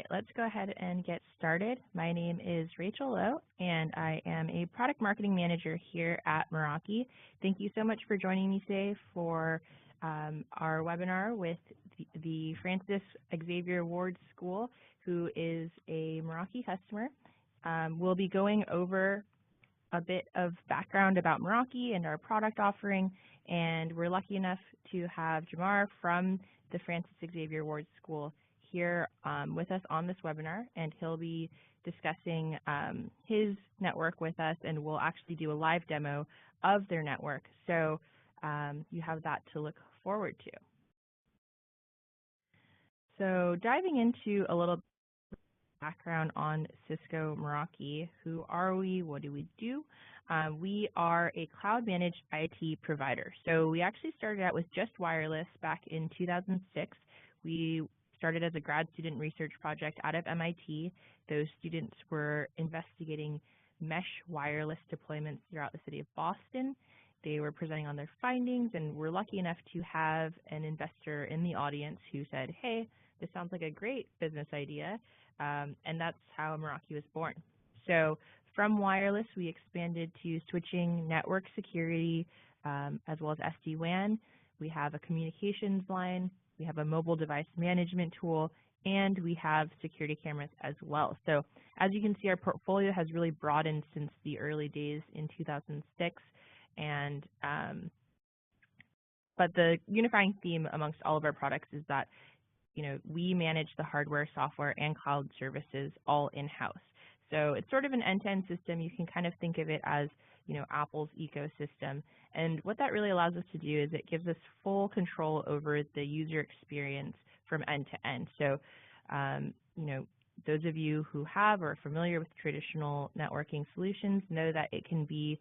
right, let's go ahead and get started. My name is Rachel Lowe, and I am a product marketing manager here at Meraki. Thank you so much for joining me today for our webinar with the Frances Xavier Warde School, who is a Meraki customer. We'll be going over a bit of background about Meraki and our product offering, and we're lucky enough to have Jomar from the Frances Xavier Warde School here with us on this webinar, and he'll be discussing his network with us, and we'll actually do a live demo of their network. So you have that to look forward to. So diving into a little background on Cisco Meraki. Who are we? What do we do? We are a cloud-managed IT provider. So we actually started out with just wireless back in 2006. We started as a grad student research project out of MIT. Those students were investigating mesh wireless deployments throughout the city of Boston. They were presenting on their findings, and we're lucky enough to have an investor in the audience who said, hey, this sounds like a great business idea, and that's how Meraki was born. So from wireless, we expanded to switching, network security, as well as SD-WAN. We have a communications line, we have a mobile device management tool, and we have security cameras as well. So as you can see, our portfolio has really broadened since the early days in 2006. And but the unifying theme amongst all of our products is that we manage the hardware, software, and cloud services all in-house. So it's sort of an end-to-end system. You can kind of think of it as Apple's ecosystem. And what that really allows us to do is it gives us full control over the user experience from end to end. So those of you who have or are familiar with traditional networking solutions know that it can be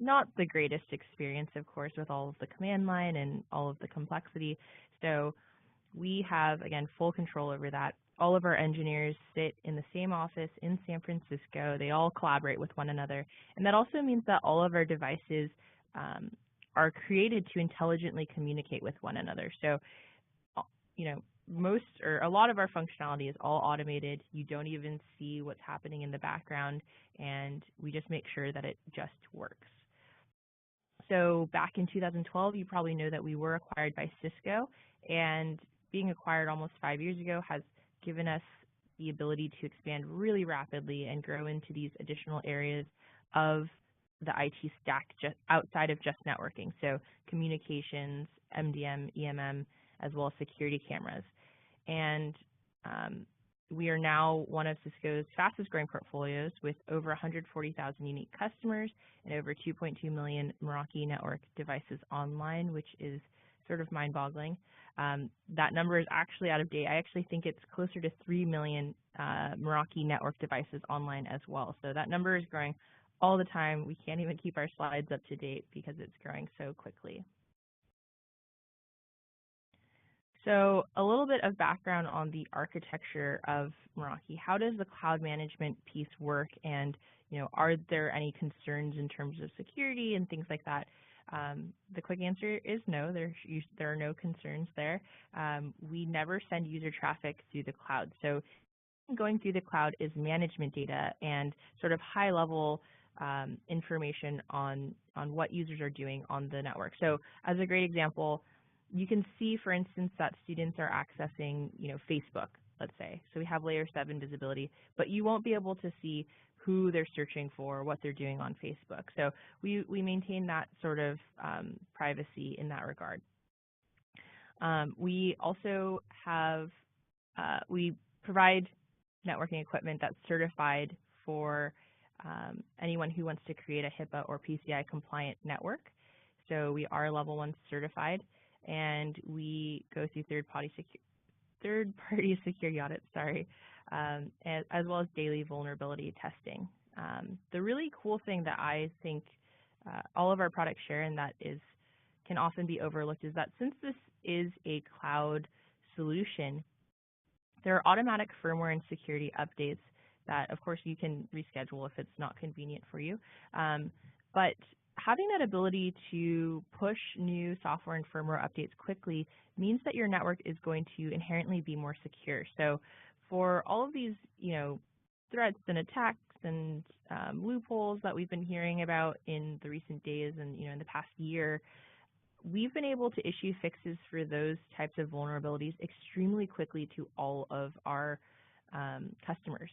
not the greatest experience, of course, with all of the command line and all of the complexity. So we have, again, full control over that. All of our engineers sit in the same office in San Francisco. They all collaborate with one another. And that also means that all of our devices are created to intelligently communicate with one another. So, most or a lot of our functionality is all automated. You don't even see what's happening in the background, and we just make sure that it just works. So back in 2012, you probably know that we were acquired by Cisco, and being acquired almost 5 years ago has given us the ability to expand really rapidly and grow into these additional areas of the IT stack just outside of just networking. So communications, MDM, EMM, as well as security cameras. And we are now one of Cisco's fastest growing portfolios with over 140,000 unique customers and over 2.2 million Meraki network devices online, which is sort of mind-boggling. That number is actually out of date. I actually think it's closer to 3 million Meraki network devices online as well. So that number is growing all the time. We can't even keep our slides up to date because it's growing so quickly. So a little bit of background on the architecture of Meraki. How does the cloud management piece work, and are there any concerns in terms of security and things like that? The quick answer is no, there are no concerns there. We never send user traffic through the cloud. So going through the cloud is management data and sort of high-level information on what users are doing on the network. So as a great example, you can see, for instance, that students are accessing Facebook, let's say. So we have layer 7 visibility, but you won't be able to see who they're searching for, what they're doing on Facebook. So we maintain that sort of privacy in that regard. We also have, we provide networking equipment that's certified for anyone who wants to create a HIPAA or PCI compliant network. So we are level 1 certified, and we go through third-party security audits, as well as daily vulnerability testing. The really cool thing that I think all of our products share, and that can often be overlooked, is that since this is a cloud solution, there are automatic firmware and security updates that, of course, you can reschedule if it's not convenient for you. But having that ability to push new software and firmware updates quickly means that your network is going to inherently be more secure. So for all of these, threats and attacks and loopholes that we've been hearing about in the recent days and, in the past year, we've been able to issue fixes for those types of vulnerabilities extremely quickly to all of our customers.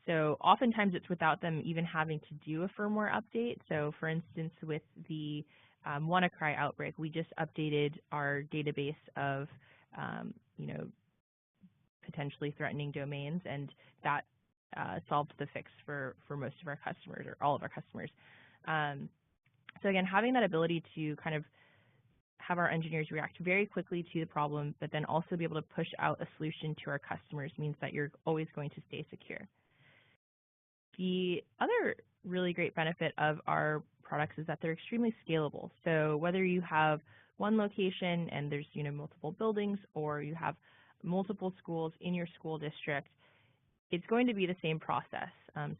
So oftentimes it's without them even having to do a firmware update. So for instance, with the WannaCry outbreak, we just updated our database of, potentially threatening domains, and that solved the fix for most of our customers, or all of our customers. So again, having that ability to kind of have our engineers react very quickly to the problem, but then also be able to push out a solution to our customers means that you're always going to stay secure. The other really great benefit of our products is that they're extremely scalable. So whether you have one location and there's multiple buildings, or you have multiple schools in your school district, it's going to be the same process.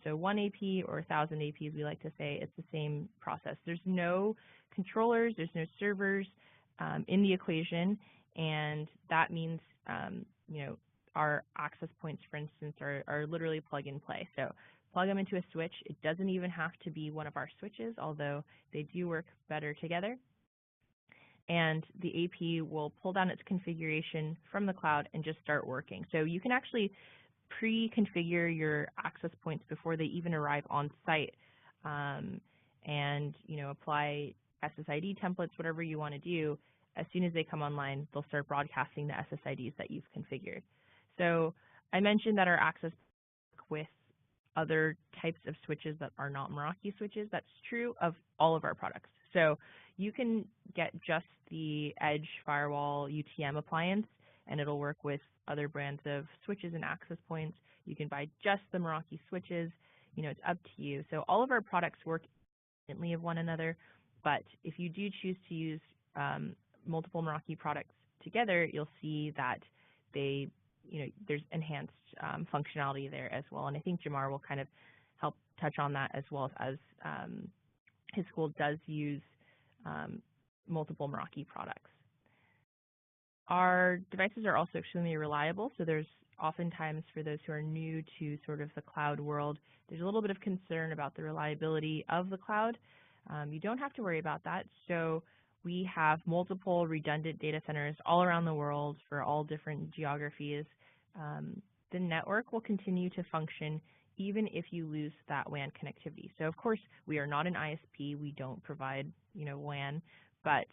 So 1 AP or 1,000 APs, we like to say, it's the same process. There's no controllers, there's no servers in the equation, and that means our access points, for instance, are literally plug and play. So plug them into a switch. It doesn't even have to be one of our switches, although they do work better together. And the AP will pull down its configuration from the cloud and just start working. So you can actually pre-configure your access points before they even arrive on site, and apply SSID templates, whatever you want to do. As soon as they come online, they'll start broadcasting the SSIDs that you've configured. So I mentioned that our access with other types of switches that are not Meraki switches. That's true of all of our products. So you can get just the Edge Firewall UTM appliance, and it'll work with other brands of switches and access points. You can buy just the Meraki switches. It's up to you. So all of our products work independently of one another, but if you do choose to use multiple Meraki products together, you'll see that there's enhanced functionality there as well. And I think Jomar will kind of help touch on that, as well as his school does use multiple Meraki products. Our devices are also extremely reliable, so there's oftentimes, for those who are new to sort of the cloud world, there's a little bit of concern about the reliability of the cloud. You don't have to worry about that. So we have multiple redundant data centers all around the world for all different geographies. The network will continue to function even if you lose that WAN connectivity. So of course, we are not an ISP. We don't provide WAN, but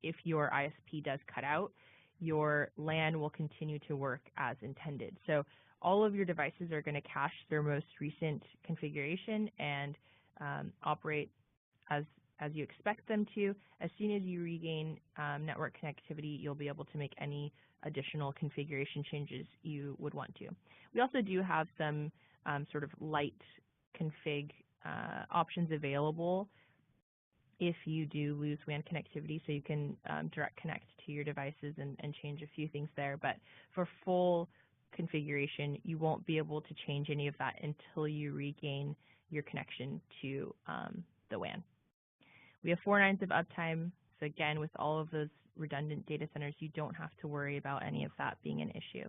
if your ISP does cut out, your LAN will continue to work as intended. So all of your devices are going to cache their most recent configuration and operate as you expect them to. As soon as you regain network connectivity, you'll be able to make any additional configuration changes you would want to. We also do have some sort of light config options available if you do lose WAN connectivity, so you can direct connect to your devices and change a few things there. But for full configuration, you won't be able to change any of that until you regain your connection to the WAN. We have 4 nines of uptime. So again, with all of those redundant data centers, you don't have to worry about any of that being an issue.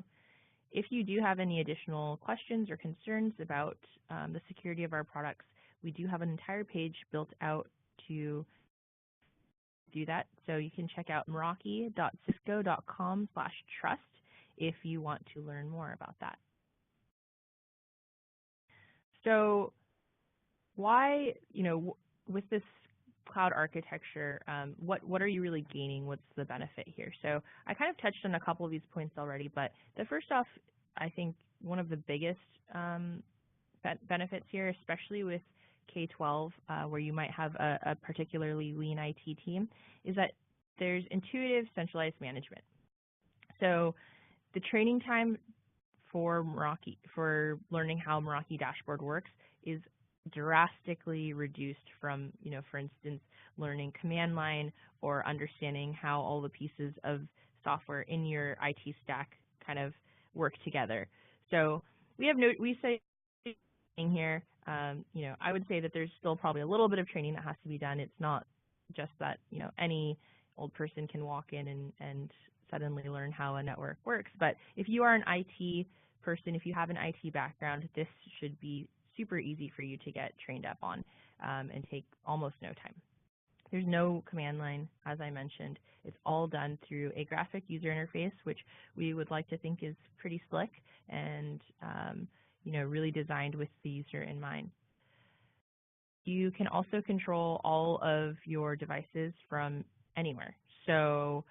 If you do have any additional questions or concerns about the security of our products, we do have an entire page built out to do that. So you can check out meraki.cisco.com/trust if you want to learn more about that. So why, with this cloud architecture, what are you really gaining? What's the benefit here? So I kind of touched on a couple of these points already, but the first off, I think one of the biggest benefits here, especially with K-12, where you might have a particularly lean IT team, is that there's intuitive centralized management. So the training time for Meraki, for learning how Meraki dashboard works, is drastically reduced from, for instance, learning command line or understanding how all the pieces of software in your IT stack kind of work together. So we say here, I would say that there's still probably a little bit of training that has to be done. It's not just that, any old person can walk in and suddenly learn how a network works. But if you are an IT person, if you have an IT background, this should be super easy for you to get trained up on and take almost no time. There's no command line, as I mentioned. It's all done through a graphic user interface, which we would like to think is pretty slick and really designed with the user in mind. You can also control all of your devices from anywhere. So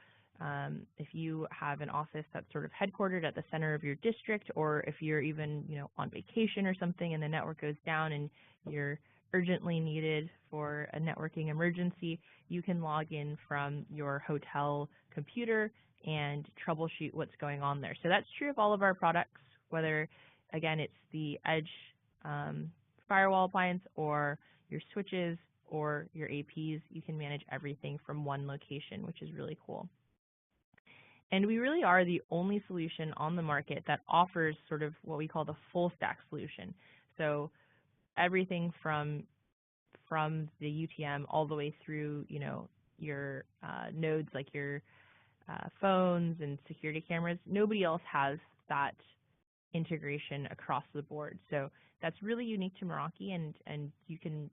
if you have an office that's sort of headquartered at the center of your district, or if you're even on vacation or something and the network goes down and you're urgently needed for a networking emergency, you can log in from your hotel computer and troubleshoot what's going on there. So that's true of all of our products, whether, again, it's the Edge firewall appliance or your switches or your APs. You can manage everything from one location, which is really cool. And we really are the only solution on the market that offers sort of what we call the full stack solution. So everything from the UTM all the way through, your nodes like your phones and security cameras. Nobody else has that integration across the board. So that's really unique to Meraki, and you can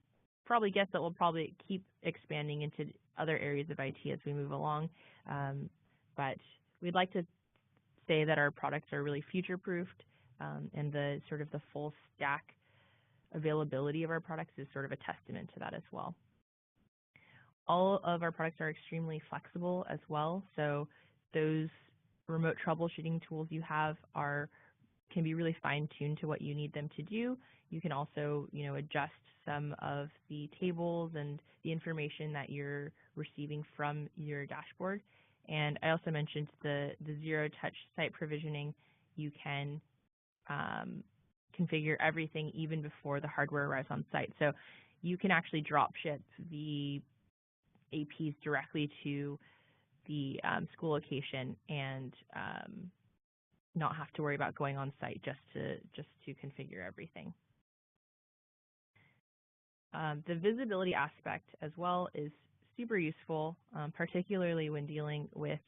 probably guess that we'll probably keep expanding into other areas of IT as we move along. But we'd like to say that our products are really future-proofed, and the sort of the full stack availability of our products is sort of a testament to that as well. All of our products are extremely flexible as well, so those remote troubleshooting tools you have can be really fine-tuned to what you need them to do. You can also, adjust some of the tables and the information that you're receiving from your dashboard. And I also mentioned the zero-touch site provisioning. You can configure everything even before the hardware arrives on site. So you can actually drop ship the APs directly to the school location and not have to worry about going on site just to configure everything. The visibility aspect as well is super useful, particularly when dealing with,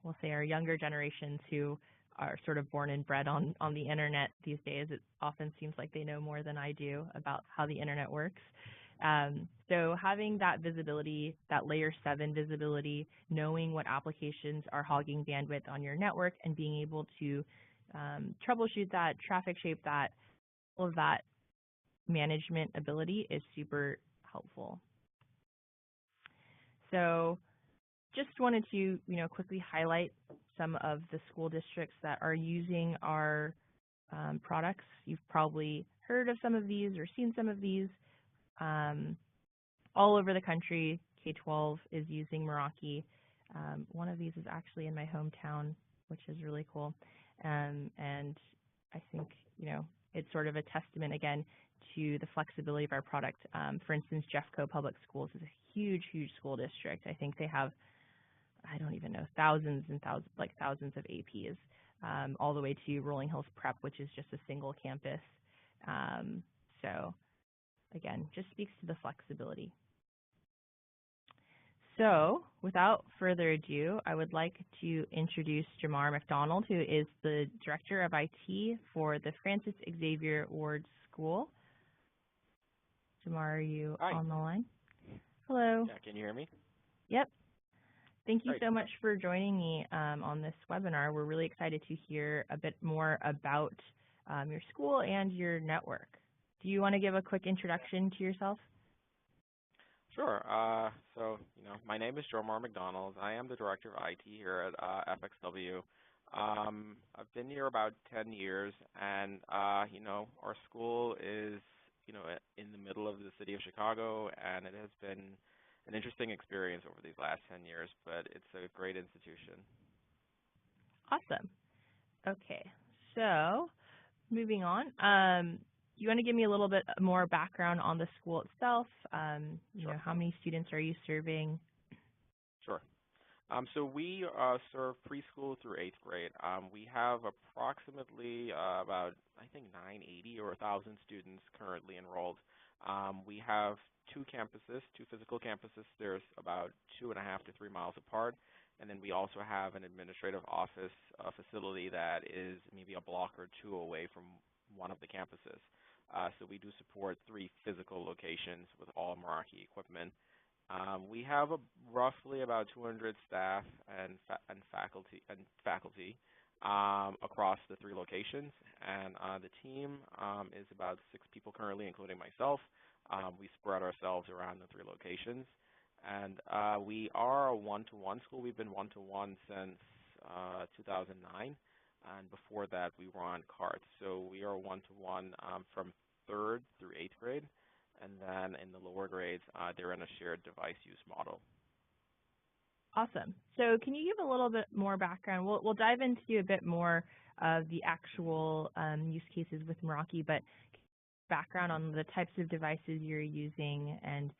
we'll say, our younger generations who are sort of born and bred on the internet these days. It often seems like they know more than I do about how the internet works. So having that visibility, that layer 7 visibility, knowing what applications are hogging bandwidth on your network and being able to troubleshoot that, traffic shape that, all of that management ability is super helpful. So just wanted to quickly highlight some of the school districts that are using our products. You've probably heard of some of these or seen some of these. All over the country, K-12 is using Meraki. One of these is actually in my hometown, which is really cool. And I think, it's sort of a testament, again, to the flexibility of our product. For instance, Jeffco Public Schools is a huge, huge school district. I think they have, I don't even know, thousands and thousands of APs, all the way to Rolling Hills Prep, which is just a single campus. So again, just speaks to the flexibility. So without further ado, I would like to introduce Jomar McDonald, who is the Director of IT for the Frances Xavier Warde School. Jomar, are you on the line? Hello. Yeah, can you hear me? Yep. Thank you so much for joining me on this webinar. We're really excited to hear a bit more about your school and your network. Do you want to give a quick introduction to yourself? Sure. So, my name is Jomar McDonald. I am the Director of IT here at FXW. I've been here about 10 years, and, our school is, in the middle of the city of Chicago, and it has been an interesting experience over these last 10 years, but it's a great institution. Awesome. Okay, so moving on. You want to give me a little bit more background on the school itself? Sure. How many students are you serving? Sure. So we serve preschool through 8th grade. We have approximately about, I think, 980 or 1,000 students currently enrolled. We have two physical campuses. There's about 2.5 to 3 miles apart, And then we also have an administrative office facility that is maybe a block or two away from one of the campuses. So we do support 3 physical locations with all Meraki equipment. We have roughly about 200 staff and faculty across the 3 locations, and the team is about 6 people currently, including myself. We spread ourselves around the 3 locations, and we are a one-to-one school. We've been one-to-one since 2009, and before that we were on carts. So we are one-to-one from 3rd through 8th grade, and then in the lower grades, they're in a shared device use model. Awesome. So can you give a little bit more background? We'll dive into a bit more of the actual use cases with Meraki, but background on the types of devices you're using and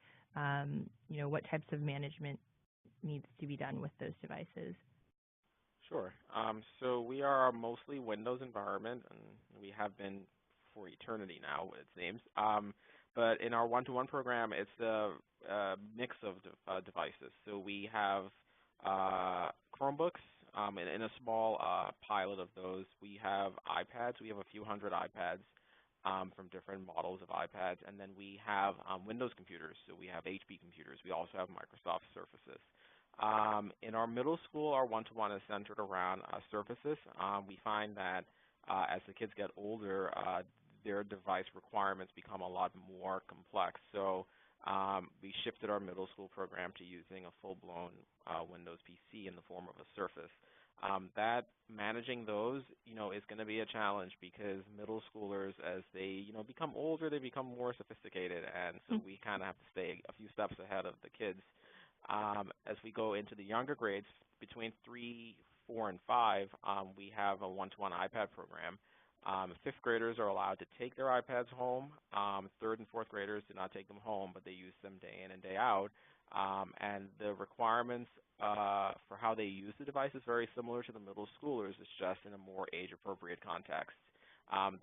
what types of management needs to be done with those devices. Sure. So we are a mostly Windows environment, and we have been for eternity now, it seems. But in our one-to-one program, it's a mix of devices. So we have Chromebooks. In a small pilot of those, we have iPads. We have a few hundred iPads from different models of iPads. And then we have Windows computers. So we have HP computers. We also have Microsoft Surfaces. In our middle school, our one-to-one is centered around Surfaces. We find that as the kids get older, their device requirements become a lot more complex. So we shifted our middle school program to using a full-blown Windows PC in the form of a Surface. That managing those, is going to be a challenge because middle schoolers, as they, become older, they become more sophisticated, and so we kind of have to stay a few steps ahead of the kids. As we go into the younger grades, between 3, 4, and 5, we have a one-to-one iPad program. 5th graders are allowed to take their iPads home. 3rd and 4th graders do not take them home, but they use them day in and day out. And the requirements for how they use the device is very similar to the middle schoolers. It's just in a more age-appropriate context.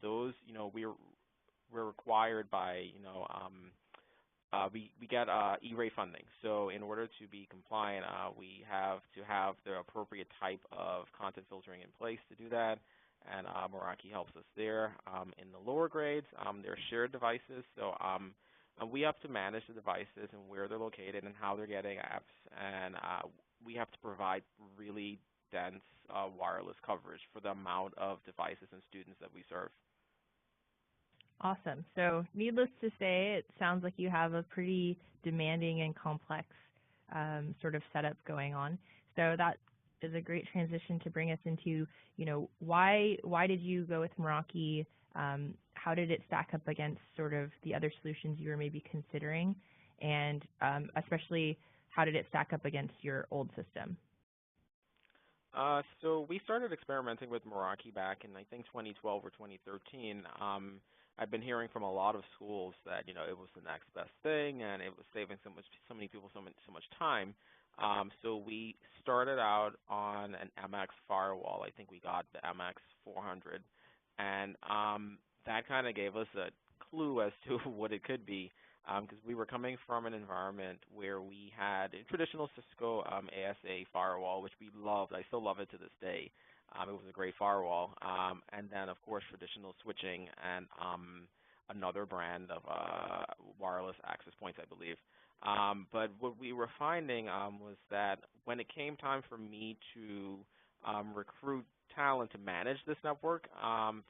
Those, we're required by, we get E-rate funding. So in order to be compliant, we have to have the appropriate type of content filtering in place to do that. And Meraki helps us there. In the lower grades, they're shared devices, so we have to manage the devices and where they're located and how they're getting apps, and we have to provide really dense wireless coverage for the amount of devices and students that we serve. Awesome. So needless to say, it sounds like you have a pretty demanding and complex sort of setup going on. So that is a great transition to bring us into, why did you go with Meraki? How did it stack up against sort of the other solutions you were maybe considering? And especially, how did it stack up against your old system? So we started experimenting with Meraki back in, I think, 2012 or 2013. I've been hearing from a lot of schools that, it was the next best thing and it was saving so many people so much time. So we started out on an MX firewall. I think we got the MX 400, and that kind of gave us a clue as to what it could be, because we were coming from an environment where we had a traditional Cisco ASA firewall, which we loved. I still love it to this day. It was a great firewall. And then, of course, traditional switching and another brand of wireless access points, I believe. But what we were finding was that when it came time for me to recruit talent to manage this network,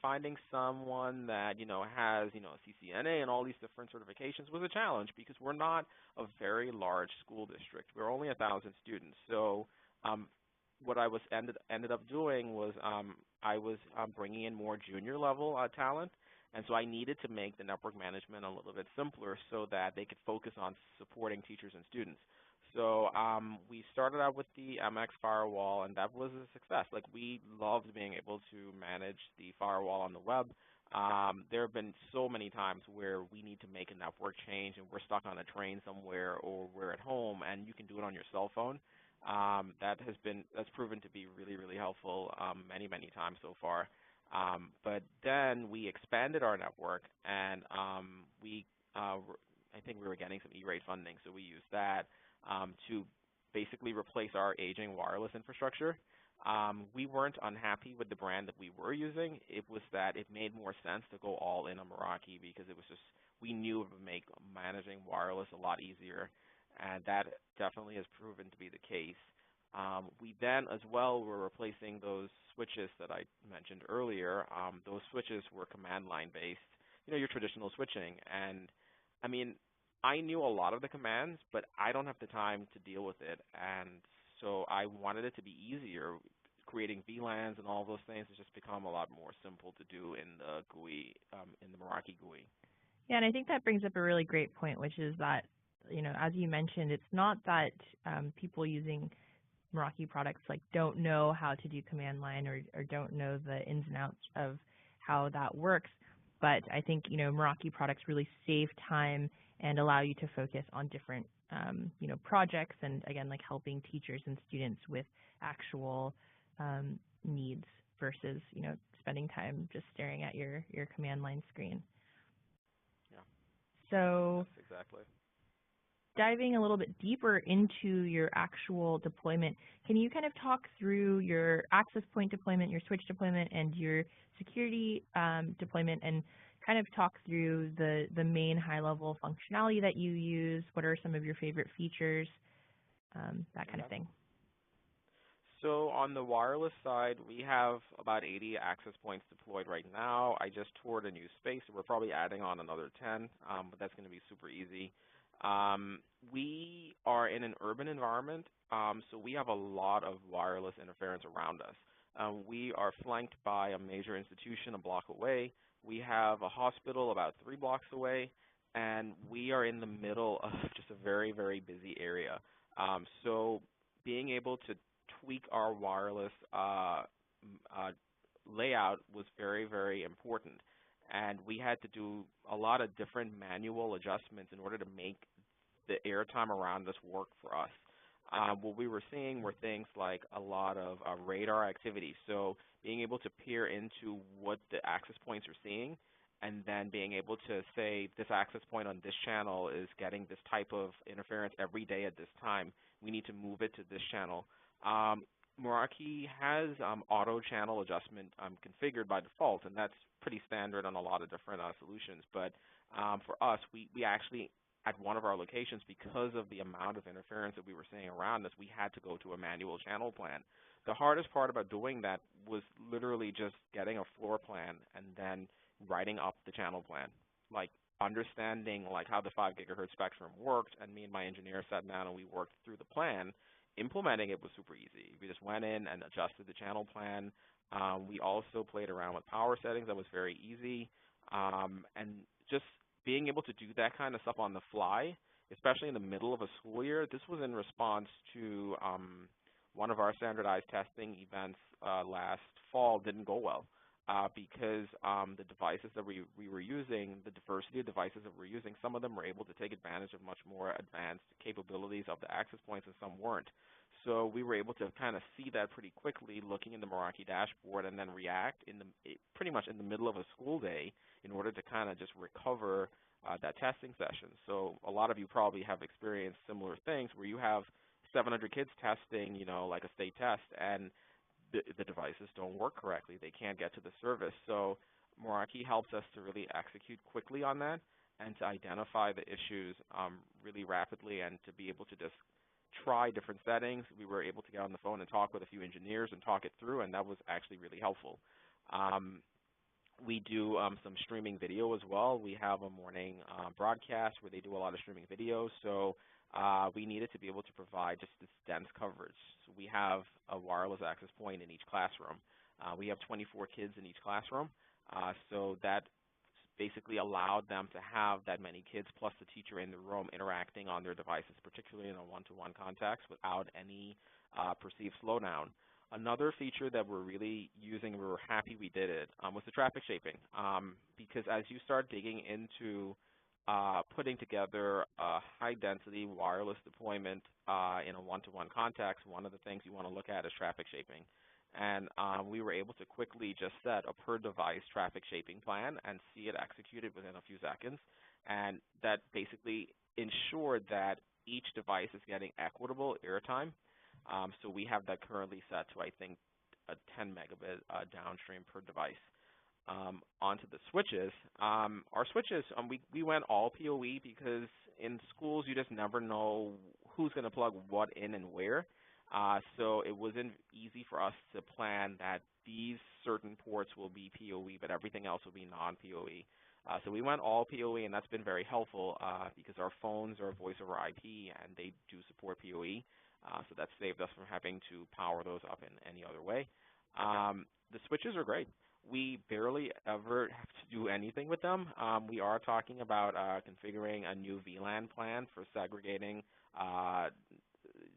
finding someone that has CCNA and all these different certifications was a challenge because we're not a very large school district. We're only 1,000 students. So what I ended up doing was I was bringing in more junior level talent. And so I needed to make the network management a little bit simpler so that they could focus on supporting teachers and students. So we started out with the MX firewall, and that was a success. Like, we loved being able to manage the firewall on the web. There have been so many times where we need to make a network change and we're stuck on a train somewhere or we're at home and you can do it on your cell phone. That's proven to be really, really helpful many, many times so far. But then we expanded our network, and I think we were getting some E-rate funding, so we used that to basically replace our aging wireless infrastructure. We weren't unhappy with the brand that we were using. It was that it made more sense to go all in on Meraki because it was just, we knew it would make managing wireless a lot easier, and that definitely has proven to be the case. We then, as well, were replacing those switches that I mentioned earlier. Those switches were command line based, your traditional switching. And I mean, I knew a lot of the commands, but I don't have the time to deal with it. And so I wanted it to be easier. Creating VLANs and all those things has just become a lot more simple to do in the GUI, in the Meraki GUI. Yeah, and I think that brings up a really great point, which is that, as you mentioned, it's not that people using Meraki products don't know how to do command line or don't know the ins and outs of how that works. But I think, Meraki products really save time and allow you to focus on different, projects and, again, helping teachers and students with actual needs versus, spending time just staring at your command line screen. Yeah. So yes, exactly. Diving a little bit deeper into your actual deployment, can you kind of talk through your access point deployment, your switch deployment, and your security deployment, and kind of talk through the main high-level functionality that you use? What are some of your favorite features? That kind of thing. So on the wireless side, we have about 80 access points deployed right now. I just toured a new space. We're probably adding on another 10, but that's going to be super easy. We are in an urban environment, so we have a lot of wireless interference around us. We are flanked by a major institution a block away. We have a hospital about 3 blocks away, and we are in the middle of just a very, very busy area. So being able to tweak our wireless layout was very, very important. And we had to do a lot of different manual adjustments in order to make the airtime around us work for us. What we were seeing were things like a lot of radar activity. So being able to peer into what the access points are seeing and then being able to say this access point on this channel is getting this type of interference every day at this time. We need to move it to this channel. Meraki has auto channel adjustment configured by default, and that's pretty standard on a lot of different solutions. But for us, we actually, at one of our locations, because of the amount of interference that we were seeing around us, we had to go to a manual channel plan. The hardest part about doing that was literally just getting a floor plan and then writing up the channel plan, understanding how the 5 gigahertz spectrum worked, and me and my engineer sat down and we worked through the plan. Implementing it was super easy. We just went in and adjusted the channel plan. We also played around with power settings. That was very easy. And just being able to do that kind of stuff on the fly, especially in the middle of a school year, this was in response to one of our standardized testing events last fall didn't go well. Because the devices that we were using, the diversity of devices that we're using, some of them were able to take advantage of much more advanced capabilities of the access points and some weren't. So we were able to kind of see that pretty quickly looking in the Meraki dashboard and then react pretty much in the middle of a school day in order to kind of just recover that testing session. So a lot of you probably have experienced similar things where you have 700 kids testing, like a state test, and the devices don't work correctly. They can't get to the service. So Meraki helps us to really execute quickly on that and to identify the issues really rapidly and to be able to just try different settings. We were able to get on the phone and talk with a few engineers and talk it through, and that was actually really helpful. We do some streaming video as well. We have a morning broadcast where they do a lot of streaming videos. So we needed to be able to provide just this dense coverage. So we have a wireless access point in each classroom. We have 24 kids in each classroom, so that basically allowed them to have that many kids plus the teacher in the room interacting on their devices, particularly in a one-to-one context without any perceived slowdown. Another feature that we're really using, we were happy we did it, was the traffic shaping, because as you start digging into putting together a high-density wireless deployment in a one-to-one context, one of the things you want to look at is traffic shaping. And we were able to quickly just set a per-device traffic shaping plan and see it executed within a few seconds. and that basically ensured that each device is getting equitable airtime. So we have that currently set to, I think, a 10 megabit downstream per device. Onto the switches. Our switches, we went all PoE because in schools you just never know who's going to plug what in and where. So it wasn't easy for us to plan that these certain ports will be PoE, but everything else will be non-PoE. So we went all PoE, and that's been very helpful because our phones are voice over IP, and they do support PoE. So that saved us from having to power those up in any other way. The switches are great. We barely ever have to do anything with them. We are talking about configuring a new VLAN plan for segregating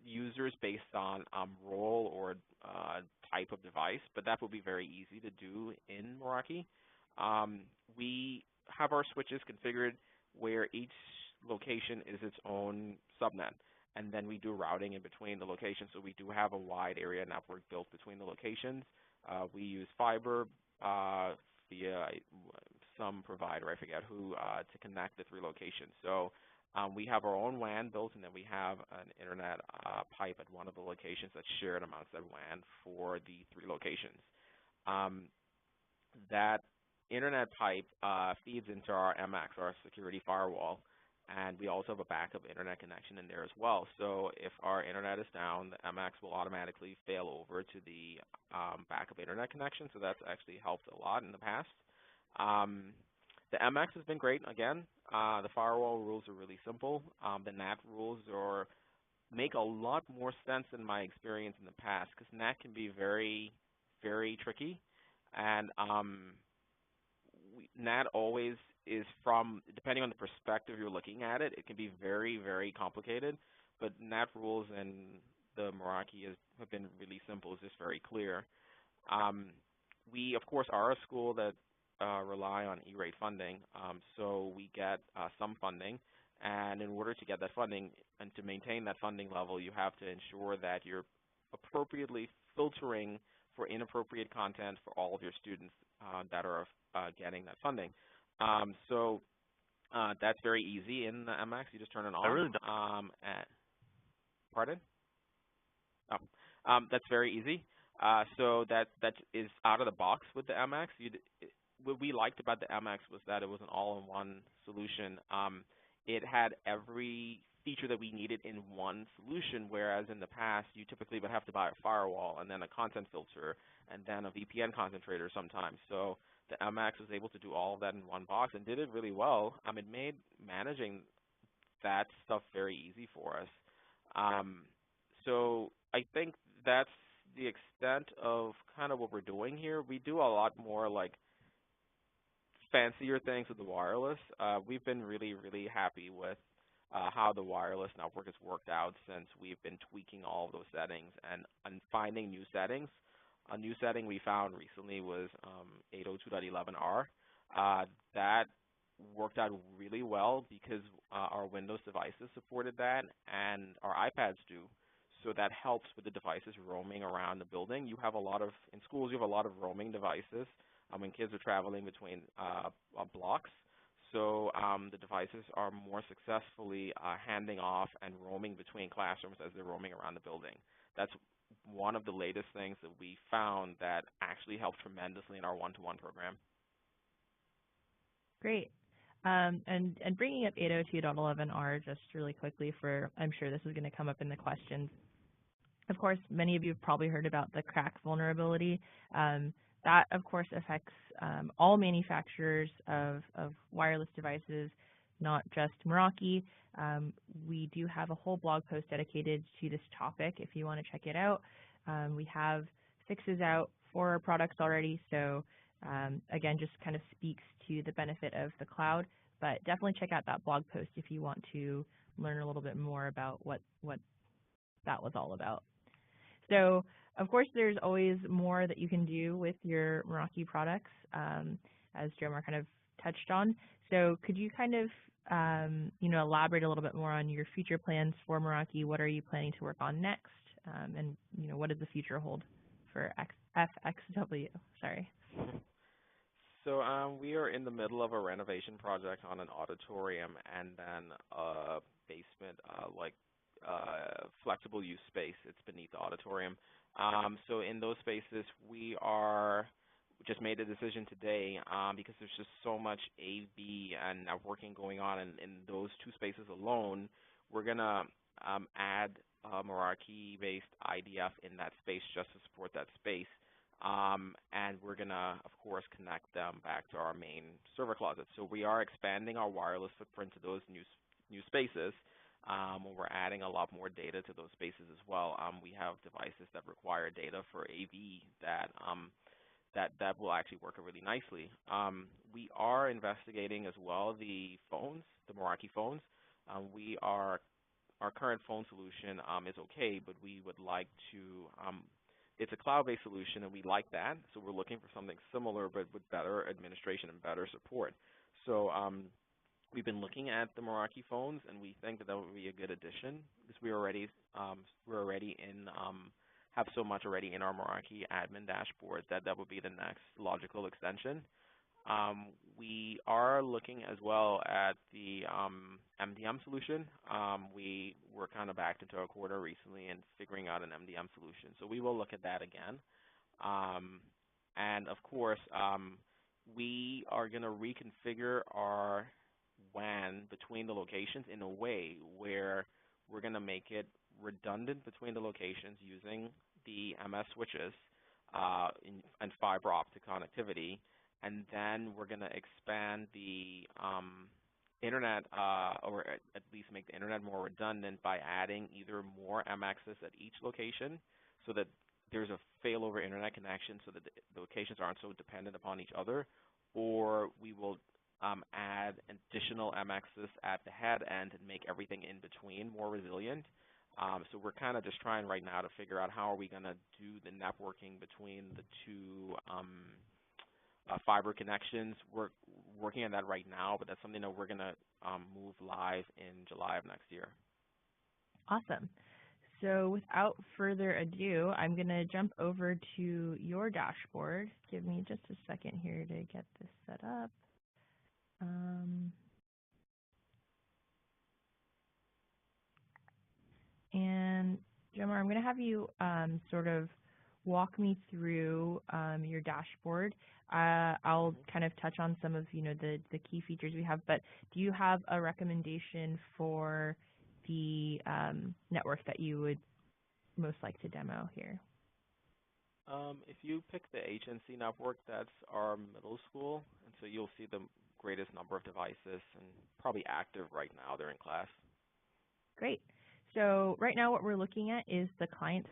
users based on role or type of device, but that will be very easy to do in Meraki. We have our switches configured where each location is its own subnet, and then we do routing in between the locations. So we do have a wide area network built between the locations. We use fiber via some provider, I forget who, to connect the three locations. So we have our own WAN built, and then we have an internet pipe at one of the locations that's shared amongst that WAN for the three locations. That internet pipe feeds into our MX, our security firewall, and we also have a backup internet connection in there as well. So if our internet is down, the MX will automatically fail over to the backup internet connection, so that's actually helped a lot in the past. The MX has been great. Again, the firewall rules are really simple. The NAT rules make a lot more sense in my experience in the past, because NAT can be very, very tricky, and NAT always is depending on the perspective you're looking at it, it can be very, very complicated, but NAT rules and the Meraki have been really simple. It's just very clear. We, of course, are a school that rely on E-rate funding, so we get some funding, and in order to get that funding and to maintain that funding level, you have to ensure that you're appropriately filtering for inappropriate content for all of your students that are getting that funding. So that's very easy in the MX. You just turn it on. I really don't. Pardon? Oh, that's very easy. So that is out of the box with the MX. What we liked about the MX was that it was an all-in-one solution. It had every feature that we needed in one solution, whereas in the past you typically would have to buy a firewall and then a content filter and then a VPN concentrator sometimes. So the MX was able to do all of that in one box and did it really well. It made managing that stuff very easy for us. So I think that's the extent of kind of what we're doing here. We do a lot more like fancier things with the wireless. We've been really, really happy with how the wireless network has worked out since we've been tweaking all of those settings and finding new settings. A new setting we found recently was 802.11r. That worked out really well because our Windows devices supported that and our iPads do. So that helps with the devices roaming around the building. In schools, you have a lot of roaming devices when kids are traveling between blocks. So the devices are more successfully handing off and roaming between classrooms as they're roaming around the building. That's one of the latest things that we found that actually helped tremendously in our one-to-one program. Great. And bringing up 802.11r just really quickly I'm sure this is going to come up in the questions. Of course, many of you have probably heard about the crack vulnerability. That, of course, affects all manufacturers of wireless devices, not just Meraki. We do have a whole blog post dedicated to this topic if you want to check it out. We have fixes out for our products already, so again, just kind of speaks to the benefit of the cloud, but definitely check out that blog post if you want to learn a little bit more about what that was all about. So, of course, there's always more that you can do with your Meraki products, as Jomar kind of touched on. So could you kind of elaborate a little bit more on your future plans for Meraki? What are you planning to work on next? And what does the future hold for FXW? Sorry. So we are in the middle of a renovation project on an auditorium and then a basement, flexible use space. It's beneath the auditorium. So in those spaces, we just made a decision today because there's just so much AV and networking going on in those two spaces alone. We're gonna add Meraki-based IDF in that space just to support that space. And we're going to, of course, connect them back to our main server closet. So we are expanding our wireless footprint to those new spaces. We're adding a lot more data to those spaces as well. We have devices that require data for AV that will actually work really nicely. We are investigating as well the phones, the Meraki phones. Our current phone solution is okay, but we would like to it's a cloud-based solution, and we like that. So we're looking for something similar, but with better administration and better support. So we've been looking at the Meraki phones, and we think that would be a good addition because we're already have so much already in our Meraki admin dashboard that would be the next logical extension. We are looking as well at the MDM solution. We were kind of backed into a quarter recently and figuring out an MDM solution. So we will look at that again. And of course, we are going to reconfigure our WAN between the locations in a way where we're going to make it redundant between the locations using the MS switches and fiber optic connectivity. And then we're going to expand the internet, or at least make the internet more redundant by adding either more MXs at each location so that there's a failover internet connection so that the locations aren't so dependent upon each other, or we will add additional MXs at the head end and make everything in between more resilient. So we're kind of just trying right now to figure out how are we going to do the networking between the two fiber connections. We're working on that right now, but that's something that we're going to move live in July of next year. Awesome. So without further ado, I'm going to jump over to your dashboard. Give me just a second here to get this set up. And Jomar, I'm going to have you sort of walk me through your dashboard. I'll kind of touch on some of the key features we have, but do you have a recommendation for the network that you would most like to demo here? If you pick the HNC network, that's our middle school, and so you'll see the greatest number of devices and probably active right now. They're in class. Great. So right now what we're looking at is the client.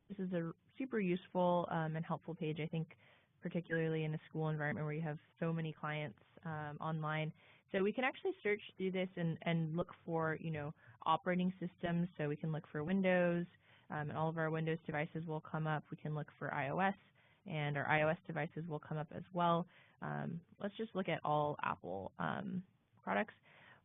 This is a super useful and helpful page, I think, particularly in a school environment where you have so many clients online. So we can actually search through this and look for, operating systems. So we can look for Windows, and all of our Windows devices will come up. We can look for iOS, and our iOS devices will come up as well. Let's just look at all Apple products.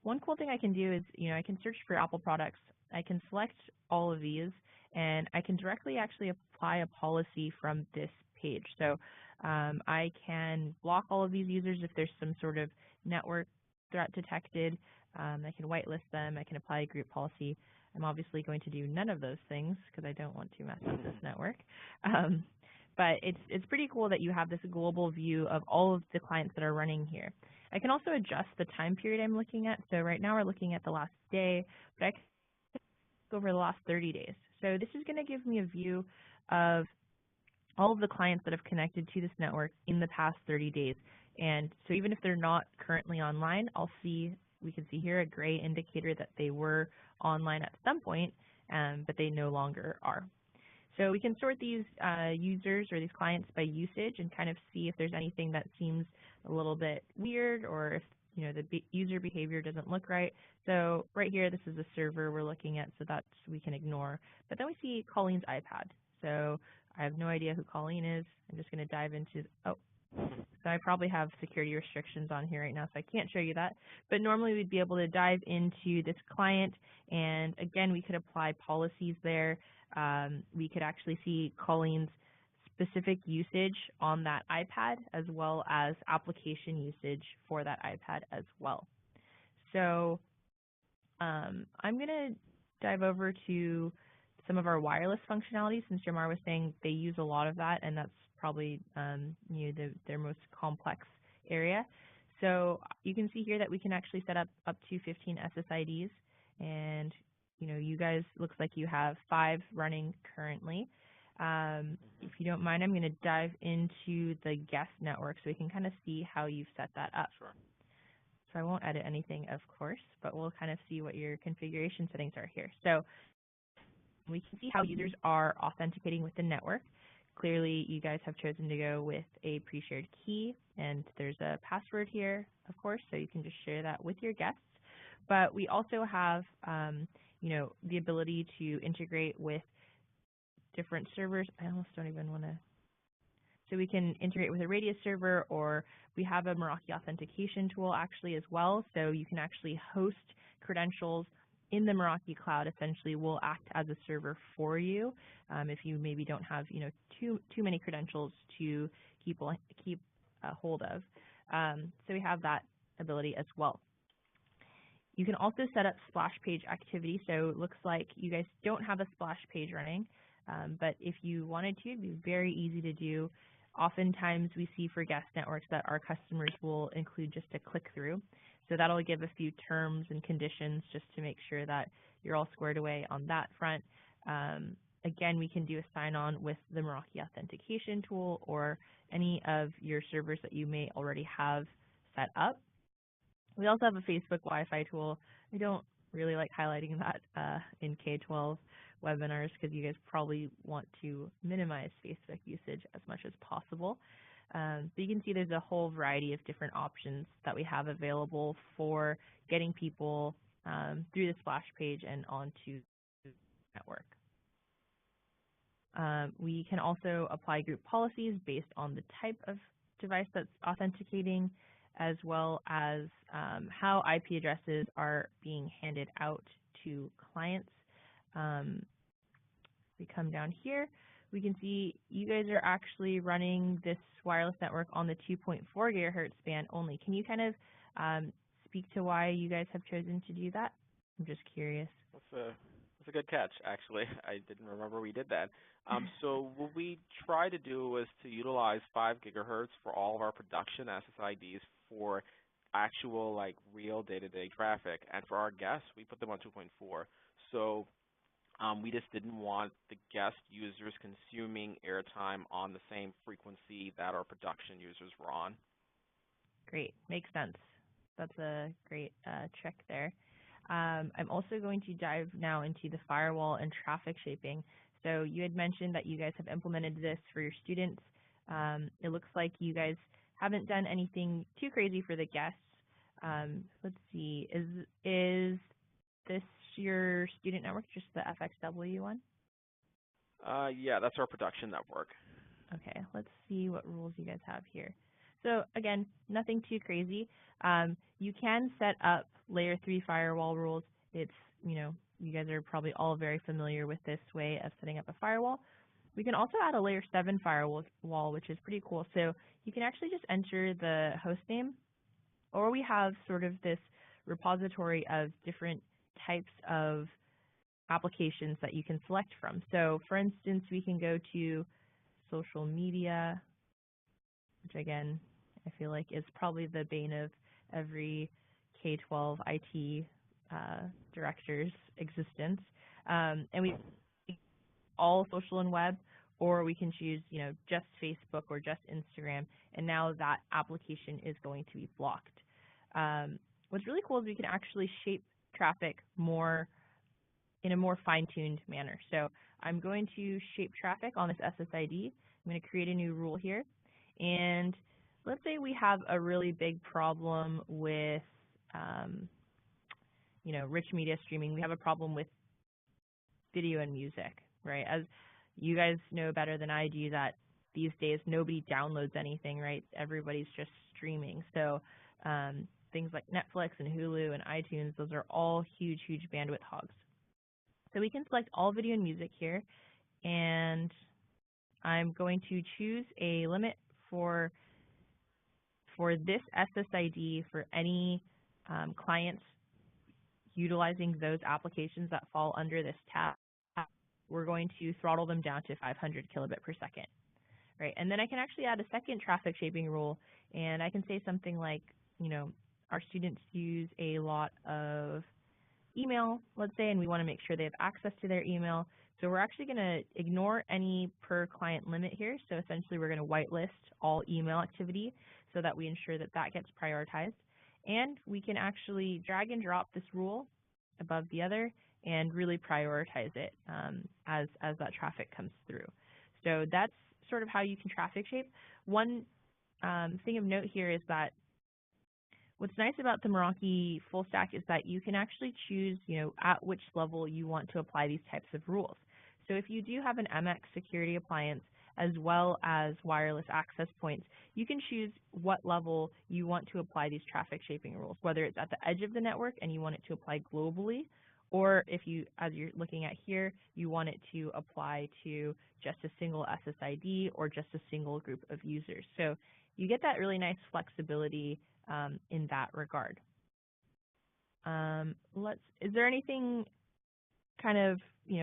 One cool thing I can do is, I can search for Apple products. I can select all of these, and I can directly actually apply a policy from this page. So I can block all of these users if there's some sort of network threat detected. I can whitelist them. I can apply a group policy. I'm obviously going to do none of those things because I don't want to mess up this network. But it's pretty cool that you have this global view of all of the clients that are running here. I can also adjust the time period I'm looking at. So right now we're looking at the last day, but I can go over the last 30 days. So this is going to give me a view of all of the clients that have connected to this network in the past 30 days. And so even if they're not currently online, we can see here a gray indicator that they were online at some point, but they no longer are. So we can sort these users or these clients by usage and kind of see if there's anything that seems a little bit weird or if the user behavior doesn't look right. So right here, this is a server we're looking at, so that's we can ignore. But then we see Colleen's iPad. So I have no idea who Colleen is. I'm just going to dive into, so I probably have security restrictions on here right now, so I can't show you that. But normally we'd be able to dive into this client, and again, we could apply policies there. We could actually see Colleen's specific usage on that iPad as well as application usage for that iPad as well. So I'm going to dive over to some of our wireless functionality, since Jomar was saying they use a lot of that, and that's probably their most complex area. So you can see here that we can actually set up to 15 SSIDs, and you guys, looks like you have 5 running currently. If you don't mind, I'm going to dive into the guest network so we can kind of see how you've set that up. Sure. So I won't edit anything, of course, but we'll kind of see what your configuration settings are here. So we can see how users are authenticating with the network. Clearly, you guys have chosen to go with a pre-shared key, and there's a password here, of course, so you can just share that with your guests. But we also have, the ability to integrate with different servers. I almost don't even want to. So we can integrate with a Radius server, or we have a Meraki authentication tool actually as well. So you can actually host credentials in the Meraki cloud. Essentially, will act as a server for you if you maybe don't have too many credentials to keep a hold of. So we have that ability as well. You can also set up splash page activity. So it looks like you guys don't have a splash page running, but if you wanted to, it'd be very easy to do. Oftentimes we see for guest networks that our customers will include just a click through. So that'll give a few terms and conditions just to make sure that you're all squared away on that front. Again, we can do a sign-on with the Meraki authentication tool or any of your servers that you may already have set up. We also have a Facebook Wi-Fi tool. I don't really like highlighting that in K-12 webinars because you guys probably want to minimize Facebook usage as much as possible. But you can see there's a whole variety of different options that we have available for getting people through the splash page and onto the network. We can also apply group policies based on the type of device that's authenticating, as well as how IP addresses are being handed out to clients. We come down here, we can see you guys are actually running this wireless network on the 2.4 gigahertz band only. Can you kind of speak to why you guys have chosen to do that? I'm just curious. That's a good catch, actually. I didn't remember we did that. So what we try to do is to utilize 5 gigahertz for all of our production SSIDs for actual, real day-to-day traffic. And for our guests, we put them on 2.4. So we just didn't want the guest users consuming airtime on the same frequency that our production users were on. Great. Makes sense. That's a great check there. I'm also going to dive now into the firewall and traffic shaping. So you had mentioned that you guys have implemented this for your students. It looks like you guys haven't done anything too crazy for the guests. Let's see, is this your student network, just the FXW one? Yeah, that's our production network. Okay, let's see what rules you guys have here. So again, nothing too crazy. You can set up layer 3 firewall rules. It's, you guys are probably all very familiar with this way of setting up a firewall. We can also add a layer 7 firewall, which is pretty cool. So you can actually just enter the host name, or we have sort of this repository of different types of applications that you can select from. So for instance, we can go to social media, which again, I feel like is probably the bane of every K-12 IT director's existence. And we all social and web, or we can choose, just Facebook or just Instagram, and now that application is going to be blocked. What's really cool is we can actually shape traffic in a more fine-tuned manner. So I'm going to shape traffic on this SSID. I'm going to create a new rule here. And let's say we have a really big problem with, rich media streaming. We have a problem with video and music, right? As you guys know better than I do that these days nobody downloads anything, right? Everybody's just streaming. So things like Netflix and Hulu and iTunes, those are all huge, huge bandwidth hogs. So we can select all video and music here, and I'm going to choose a limit for this SSID for any clients utilizing those applications that fall under this tab. We're going to throttle them down to 500 kilobit per second, right? And then I can actually add a second traffic shaping rule, and I can say something like, our students use a lot of email, let's say, and we want to make sure they have access to their email. So we're actually going to ignore any per client limit here. So essentially we're going to whitelist all email activity so that we ensure that that gets prioritized. And we can actually drag and drop this rule above the other and really prioritize it as that traffic comes through. So that's sort of how you can traffic shape. One thing of note here is that what's nice about the Meraki full stack is that you can actually choose, at which level you want to apply these types of rules. So if you do have an MX security appliance as well as wireless access points, you can choose what level you want to apply these traffic shaping rules, whether it's at the edge of the network and you want it to apply globally, or if you, as you're looking at here, you want it to apply to just a single SSID or just a single group of users. So you get that really nice flexibility in that regard. Is there anything kind of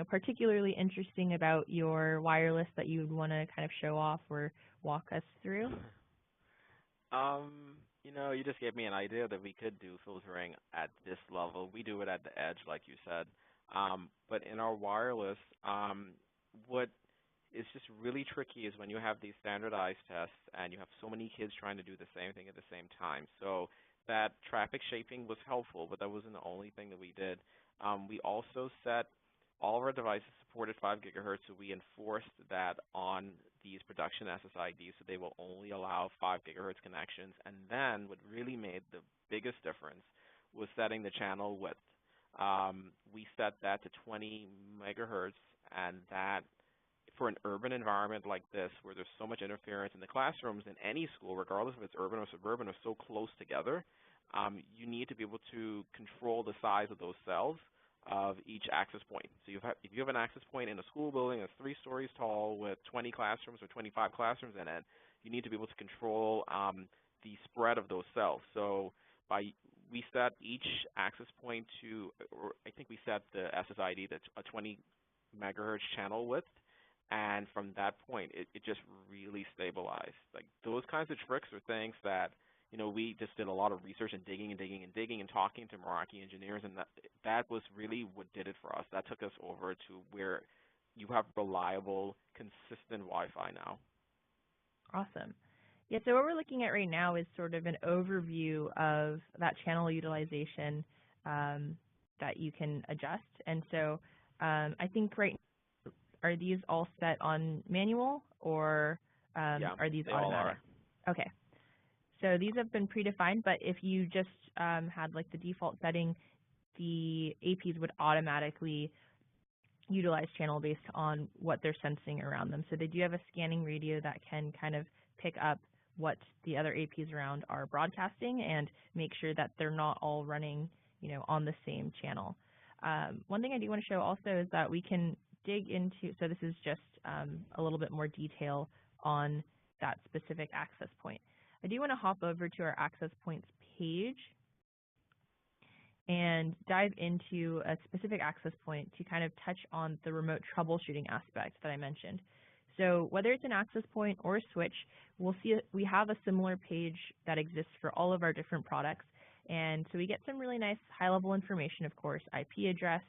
particularly interesting about your wireless that you would want to kind of show off or walk us through? You just gave me an idea that we could do filtering at this level. We do it at the edge, like you said. But in our wireless, what is just really tricky is when you have these standardized tests and you have so many kids trying to do the same thing at the same time. So that traffic shaping was helpful, but that wasn't the only thing that we did. We also set all of our devices supported 5 gigahertz, so we enforced that on these production SSIDs, so they will only allow 5 gigahertz connections. And then what really made the biggest difference was setting the channel width. We set that to 20 megahertz, and that for an urban environment like this, where there's so much interference in the classrooms in any school, regardless if it's urban or suburban, are so close together, you need to be able to control the size of those cells of each access point. So if you have an access point in a school building that's 3 stories tall with 20 classrooms or 25 classrooms in it, you need to be able to control the spread of those cells. So we set each access point to, or I think we set the SSID that's a 20 megahertz channel width, and from that point, it just really stabilized. Like those kinds of tricks are things that we just did a lot of research and digging and talking to Meraki engineers, and that was really what did it for us. That took us over to where you have reliable, consistent Wi-Fi now. Awesome. Yeah, so what we're looking at right now is sort of an overview of that channel utilization that you can adjust. And so I think are these all set on manual or are these automatic? Okay. So these have been predefined, but if you just had like the default setting, the APs would automatically utilize channel based on what they're sensing around them. So they do have a scanning radio that can kind of pick up what the other APs around are broadcasting and make sure that they're not all running, on the same channel. One thing I do want to show also is that we can dig into, so this is just a little bit more detail on that specific access point. I do want to hop over to our access points page and dive into a specific access point to kind of touch on the remote troubleshooting aspect that I mentioned. So whether it's an access point or a switch, we'll see we have a similar page that exists for all of our different products. And so we get some really nice high-level information, of course, IP address,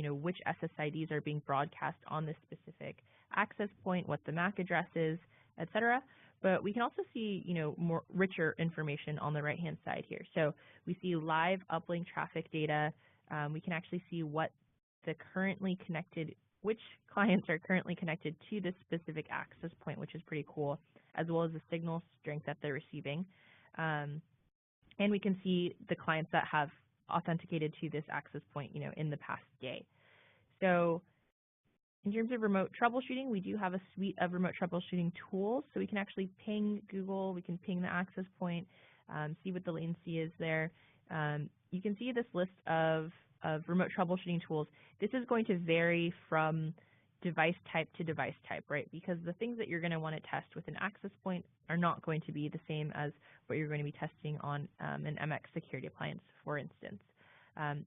which SSIDs are being broadcast on this specific access point, what the MAC address is, et cetera. But we can also see, more richer information on the right-hand side here. So we see live uplink traffic data. We can actually see what which clients are currently connected to this specific access point, which is pretty cool, as well as the signal strength that they're receiving. And we can see the clients that have authenticated to this access point, in the past day. So in terms of remote troubleshooting, we do have a suite of remote troubleshooting tools. So we can actually ping Google, we can ping the access point, see what the latency is there. You can see this list of remote troubleshooting tools. This is going to vary from device type to device type, right? Because the things that you're going to want to test with an access point are not going to be the same as what you're going to be testing on an MX security appliance, for instance.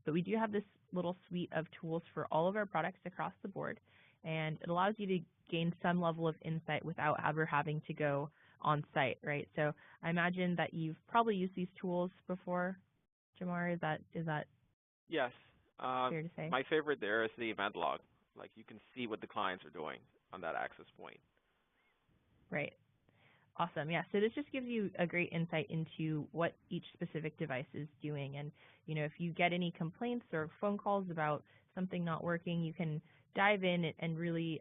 But we do have this little suite of tools for all of our products across the board, and it allows you to gain some level of insight without ever having to go on site, right? So I imagine that you've probably used these tools before, Jomar. Is that Yes. fair to say? My favorite there is the event log. Like you can see what the clients are doing on that access point. Right. Awesome. Yeah. So this just gives you a great insight into what each specific device is doing. And, if you get any complaints or phone calls about something not working, you can dive in and really,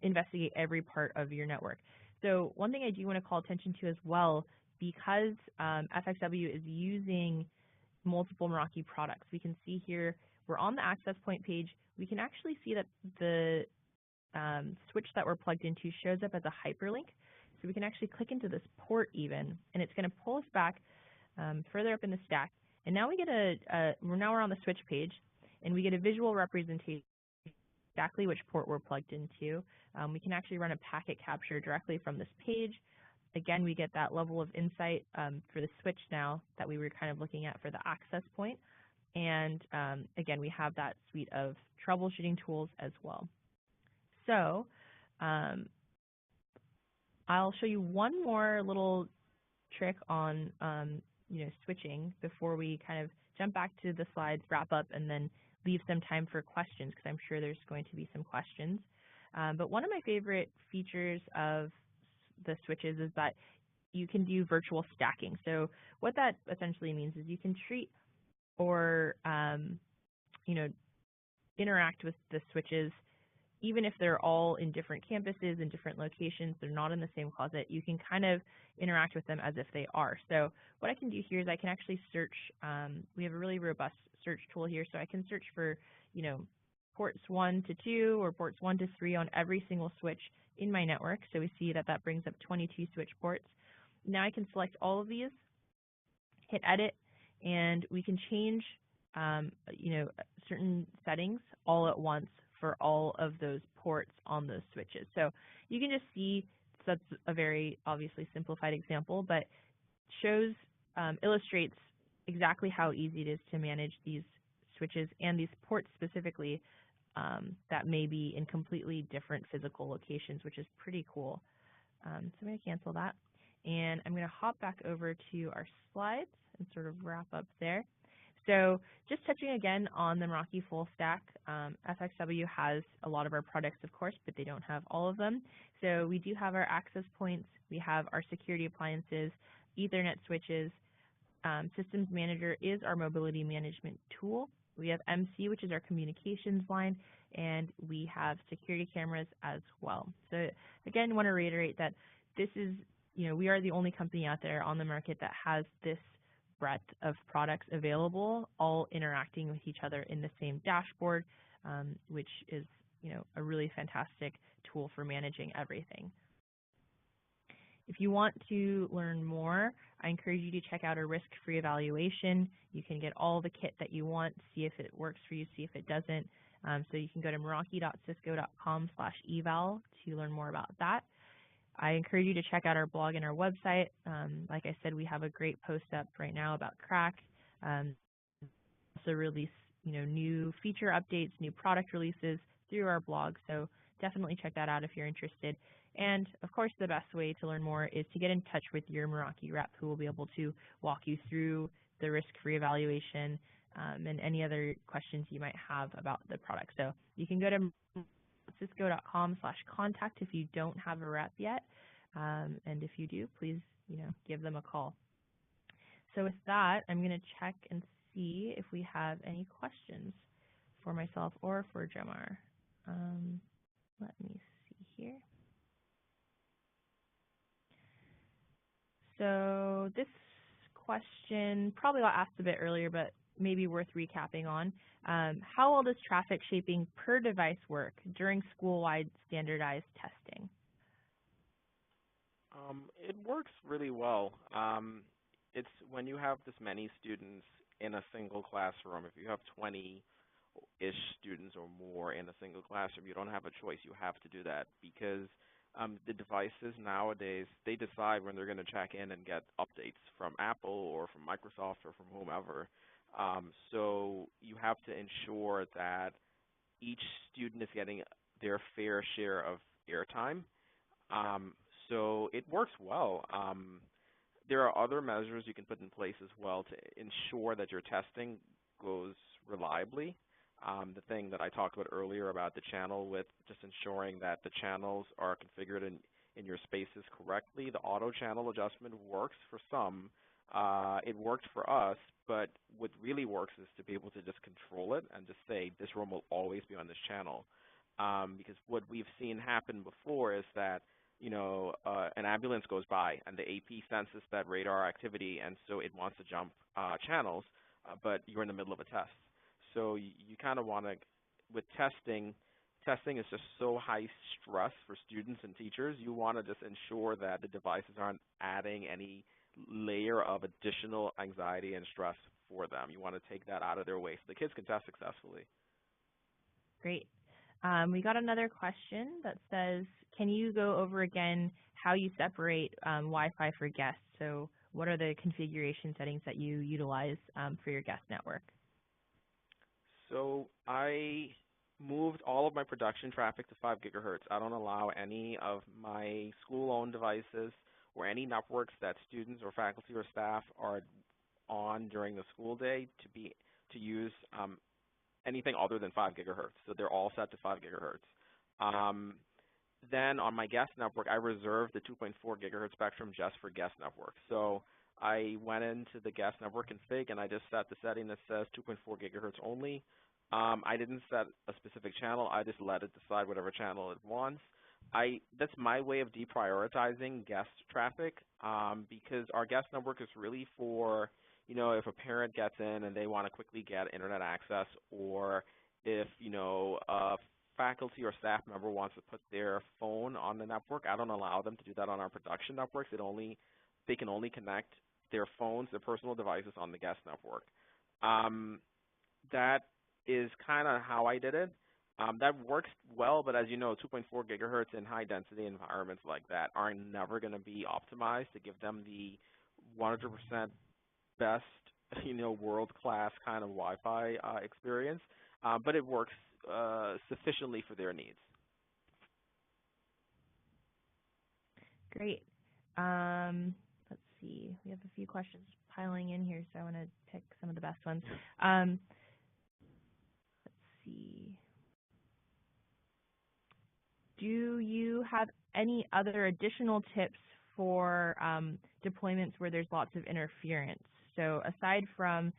investigate every part of your network. So one thing I do want to call attention to as well, because FXW is using multiple Meraki products, we can see here we're on the access point page. We can actually see that the switch that we're plugged into shows up as a hyperlink. So we can actually click into this port even, and it's going to pull us back further up in the stack. And now we get now we're on the switch page, and we get a visual representation exactly which port we're plugged into. We can actually run a packet capture directly from this page. Again, we get that level of insight for the switch now that we were kind of looking at for the access point. And again, we have that suite of troubleshooting tools as well. So I'll show you one more little trick on switching before we kind of jump back to the slides, wrap up, and then leave some time for questions, because I'm sure there's going to be some questions. But one of my favorite features of the switches is that you can do virtual stacking. So what that essentially means is you can treat or interact with the switches even if they're all in different campuses and different locations, they're not in the same closet, you can kind of interact with them as if they are. So what I can do here is I can actually search. We have a really robust search tool here, so I can search for, ports 1 to 2 or ports 1 to 3 on every single switch in my network. So we see that that brings up 22 switch ports. Now I can select all of these, hit edit, and we can change certain settings all at once for all of those ports on those switches. So you can just see, that's a very obviously simplified example, but illustrates exactly how easy it is to manage these switches and these ports specifically that may be in completely different physical locations, which is pretty cool. So I'm going to cancel that, and I'm going to hop back over to our slides and sort of wrap up there. So just touching again on the Meraki full stack, FXW has a lot of our products, of course, but they don't have all of them. So we do have our access points, we have our security appliances, Ethernet switches. Systems Manager is our mobility management tool. We have MC, which is our communications line, and we have security cameras as well. So again, I want to reiterate that this is, we are the only company out there on the market that has this breadth of products available, all interacting with each other in the same dashboard, which is, a really fantastic tool for managing everything. If you want to learn more, I encourage you to check out a risk-free evaluation. You can get all the kit that you want, see if it works for you, see if it doesn't. So you can go to meraki.cisco.com/eval to learn more about that. I encourage you to check out our blog and our website. Like I said, we have a great post up right now about crack. Also release, new feature updates, new product releases through our blog. So definitely check that out if you're interested. And of course, the best way to learn more is to get in touch with your Meraki rep, who will be able to walk you through the risk-free evaluation and any other questions you might have about the product. So you can go to cisco.com/contact if you don't have a rep yet. And if you do, please, give them a call. So with that, I'm going to check and see if we have any questions for myself or for Jomar. Let me see here. So this question probably got asked a bit earlier, but maybe worth recapping on. How well does traffic shaping per device work during school-wide standardized testing? It works really well. It's when you have this many students in a single classroom, if you have 20 students or more in a single classroom, you don't have a choice. You have to do that because the devices nowadays, they decide when they're going to check in and get updates from Apple or from Microsoft or from whomever. So you have to ensure that each student is getting their fair share of airtime. So it works well. There are other measures you can put in place as well to ensure that your testing goes reliably. The thing that I talked about earlier about the channel width, just ensuring that the channels are configured in your spaces correctly. The auto channel adjustment works for some. It worked for us, but what really works is to be able to just control it and just say this room will always be on this channel. Because what we've seen happen before is that an ambulance goes by and the AP senses that radar activity, and so it wants to jump channels, but you're in the middle of a test. So you kind of want to, with testing is just so high stress for students and teachers. You want to just ensure that the devices aren't adding any layer of additional anxiety and stress for them. You want to take that out of their way so the kids can test successfully. Great. We got another question that says, can you go over again how you separate Wi-Fi for guests? So what are the configuration settings that you utilize for your guest network? So I moved all of my production traffic to 5 gigahertz. I don't allow any of my school-owned devices or any networks that students or faculty or staff are on during the school day to use anything other than 5 gigahertz. So they're all set to 5 gigahertz. Then on my guest network, I reserved the 2.4 gigahertz spectrum just for guest network. So I went into the guest network config and I just set the setting that says 2.4 gigahertz only. I didn't set a specific channel. I just let it decide whatever channel it wants. That's my way of deprioritizing guest traffic because our guest network is really for, if a parent gets in and they want to quickly get internet access, or if, a faculty or staff member wants to put their phone on the network. I don't allow them to do that on our production networks. They can only connect their phones, their personal devices on the guest network. That is kind of how I did it. That works well, but as you know, 2.4 gigahertz in high-density environments like that are never going to be optimized to give them the 100% best, world-class kind of Wi-Fi experience, but it works sufficiently for their needs. Great. Let's see. We have a few questions piling in here, so I want to pick some of the best ones. Let's see. Do you have any other additional tips for deployments where there's lots of interference? So aside from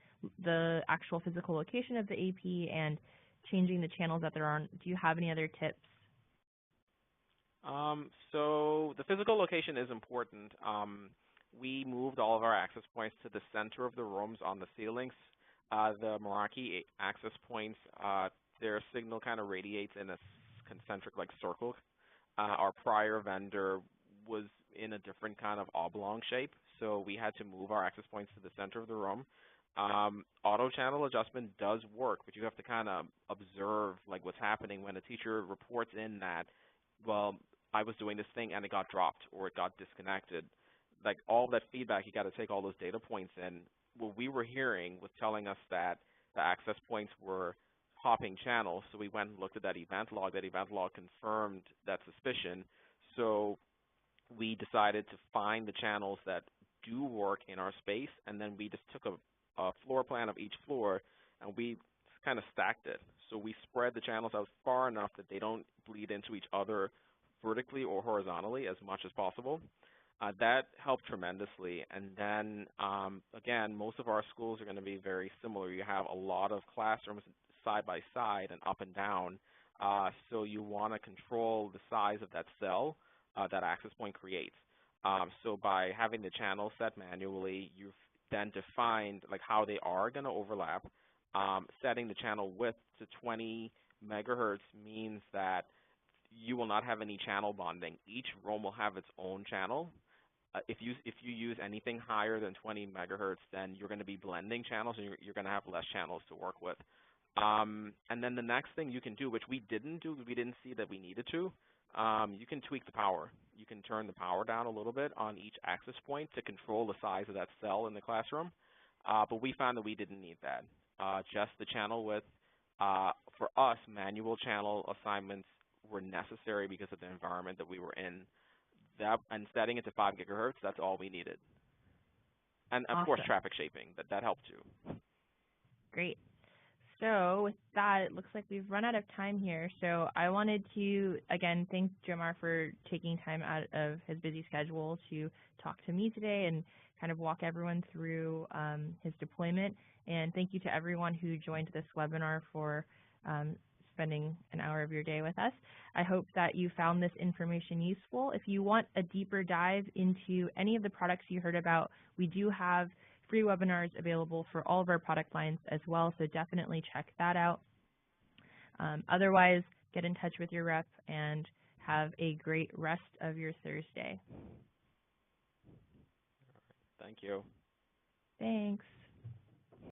the actual physical location of the AP and changing the channels that they're on, do you have any other tips? So the physical location is important. We moved all of our access points to the center of the rooms on the ceilings. The Meraki access points, their signal kind of radiates in a concentric circle. Our prior vendor was in a different kind of oblong shape, so we had to move our access points to the center of the room. Auto channel adjustment does work, but you have to kind of observe what's happening when a teacher reports in that, well, I was doing this thing and it got dropped or it got disconnected. All that feedback, you got to take all those data points in. What we were hearing was telling us that the access points were hopping channels, so we went and looked at that event log. That event log confirmed that suspicion, so we decided to find the channels that do work in our space, and then we just took a floor plan of each floor and we kind of stacked it. So we spread the channels out far enough that they don't bleed into each other vertically or horizontally as much as possible. That helped tremendously. And then, again, most of our schools are going to be very similar. You have a lot of classrooms side by side and up and down. So you want to control the size of that cell that access point creates. So by having the channel set manually, you've then defined how they are going to overlap. Setting the channel width to 20 megahertz means that you will not have any channel bonding. Each room will have its own channel. If you use anything higher than 20 megahertz, then you're going to be blending channels and you're going to have less channels to work with. And then the next thing you can do, which we didn't do, we didn't see that we needed to, you can tweak the power. You can turn the power down a little bit on each access point to control the size of that cell in the classroom. But we found that we didn't need that. Just the channel width. For us, manual channel assignments were necessary because of the environment that we were in. And setting it to 5 gigahertz, that's all we needed. And of course, Awesome. traffic shaping, that helped too. Great. So with that, it looks like we've run out of time here. So I wanted to, again, thank Jomar for taking time out of his busy schedule to talk to me today and kind of walk everyone through his deployment. And thank you to everyone who joined this webinar for spending an hour of your day with us. I hope that you found this information useful. If you want a deeper dive into any of the products you heard about, we do have free webinars available for all of our product lines as well, so definitely check that out. Otherwise, get in touch with your rep and have a great rest of your Thursday. Thank you. Thanks.